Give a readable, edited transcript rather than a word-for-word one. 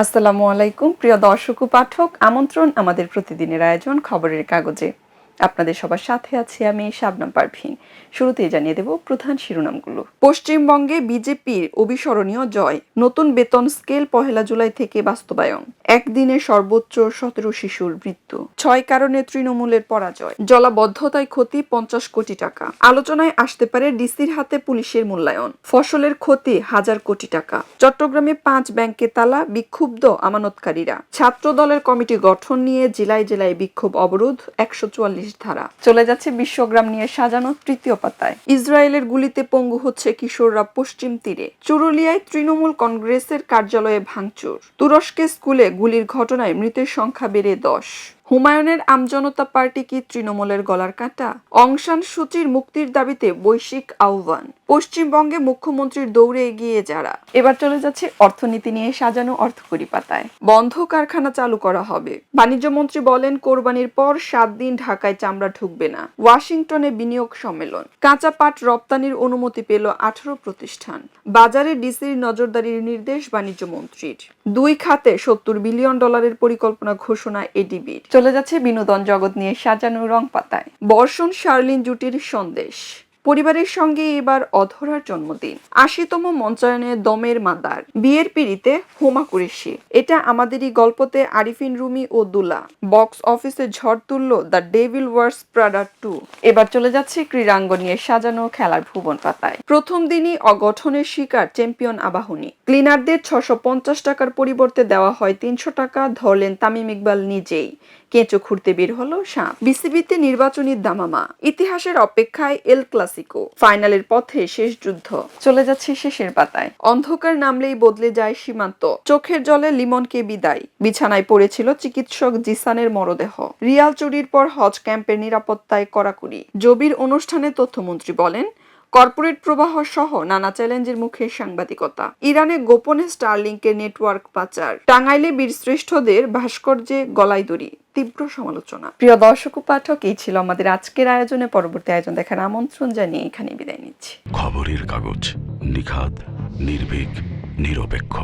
আসসালামু আলাইকুম প্রিয় দর্শক ও পাঠক, আমন্ত্রণ আমাদের প্রতিদিনের আয়োজন খবরের কাগজে। আপনাদের সবার সাথে আছি আমি শাবনাম পারভীন। শুরুতেই জানিয়ে দেব প্রধান শিরোনামগুলো। পশ্চিমবঙ্গে বিজেপির অবিস্মরণীয় জয়, নতুন বেতন স্কেল 1 জুলাই থেকে বাস্তবায়ন, একদিনে সর্বোচ্চ 17 শিশুর মৃত্যু, 6 কারণে তৃণমূলের পরাজয়, জলাবদ্ধতায় ক্ষতি 50 কোটি টাকা, আলোচনায় আসতে পারে ডিসির হাতে পুলিশের মূল্যায়ন, ফসলের ক্ষতি 1000 কোটি টাকা, চট্টগ্রামে 5 ব্যাংকে তালা, বিক্ষুব্ধ আমানতকারীরা, ছাত্র দলের কমিটি গঠন নিয়ে জেলায় জেলায় বিক্ষোভ অবরোধ, 144 ধারা। চলে যাচ্ছে বিশ্বগ্রাম নিয়ে সাজানো তৃতীয় পাতায়। ইসরায়েলের গুলিতে পঙ্গু হচ্ছে কিশোররা পশ্চিম তীরে, চুরুলিয়ায় তৃণমূল কংগ্রেসের কার্যালয়ে ভাঙচুর, তুরস্কে স্কুলে গুলির ঘটনায় মৃতের সংখ্যা বেড়ে 10। হুমায়ুনের আমজনতা পার্টি কি তৃণমূলের গলার কাঁটা? অং সান সুচির মুক্তির দাবিতে বৈশ্বিক আহ্বান, পশ্চিমবঙ্গে মুখ্যমন্ত্রীর দৌড়ে এগিয়ে যারা। এবার চলে যাচ্ছে অর্থনীতি নিয়ে সাজানো অর্থকড়ি পাতায়। বন্ধ কারখানা চালু করা হবে, বাণিজ্য মন্ত্রী বলেন কোরবানির পর 7 দিন ঢাকায় চামড়া ঢুকবে না। ওয়াশিংটনে বিনিয়োগ সম্মেলন, কাঁচা পাট রপ্তানির অনুমতি পেল 18 প্রতিষ্ঠান, বাজারে ডিসির নজরদারির নির্দেশ বাণিজ্য মন্ত্রীর। 2 খাতে $70 বিলিয়ন পরিকল্পনা ঘোষণা এডিবির। চলে যাচ্ছে বিনোদন জগৎ নিয়ে সাজানো রং পাতায়। বর্ষণ শার্লিন জুটির সন্দেশ, পরিবারের সঙ্গে এবার অধরার জন্মদিন, 80তম মঞ্চায়নে দমের মাদার, বিয়ের পিড়িতে হুমা কুরেশি, এটা আমাদেরই গল্পতে আরিফিন রুমি ও দুলা, বক্স অফিসে ঝড় তুলল দ্য ডেভিল ওয়ার্স প্রাডা 2। এবার চলে যাচ্ছে ক্রীড়াঙ্গন নিয়ে সাজানো খেলার ভুবন পাতায়। প্রথম দিনই অগঠনের শিকার চ্যাম্পিয়ন আবাহনী, ক্লিনারদের 650 টাকার পরিবর্তে দেওয়া হয় 300 টাকা, ধরলেন তামিম ইকবাল নিজেই। কেঁচো খুঁড়তে বের হলো সাপ। বিসিবিতে নির্বাচনী দামামা, ইতিহাসের অপেক্ষায় এল ক্লাসিকো, ফাইনালের পথে শেষ যুদ্ধ। চলে যাচ্ছে শেষের পাতায়। অন্ধকার নামলেই বদলে যায় সীমান্ত, চোখের জলে লিমনকে বিদায়, বিছানায় পড়েছিল চিকিৎসক জিসানের মরদেহ। রিয়াল চুরির পর হজ ক্যাম্পের নিরাপত্তায় কড়াকড়ি। জবির অনুষ্ঠানে তথ্যমন্ত্রী বলেন কর্পোরেট প্রবাহ সহ নানা চ্যালেঞ্জের মুখে সাংবাদিকতা। ইরানে গোপনে স্টারলিংকের নেটওয়ার্ক পাচার, টাঙ্গাইলে বীরশ্রেষ্ঠদের ভাস্কর্যে গলায় দড়ি, তীব্র সমালোচনা। প্রিয় দর্শক ও পাঠক, এই ছিল আমাদের আজকের আয়োজনে। পরবর্তী আয়োজন দেখার আমন্ত্রণ জানিয়ে এখানে বিদায় নিচ্ছি। খবরের কাগজ, নিখাত, নির্ভীক, নিরপেক্ষ।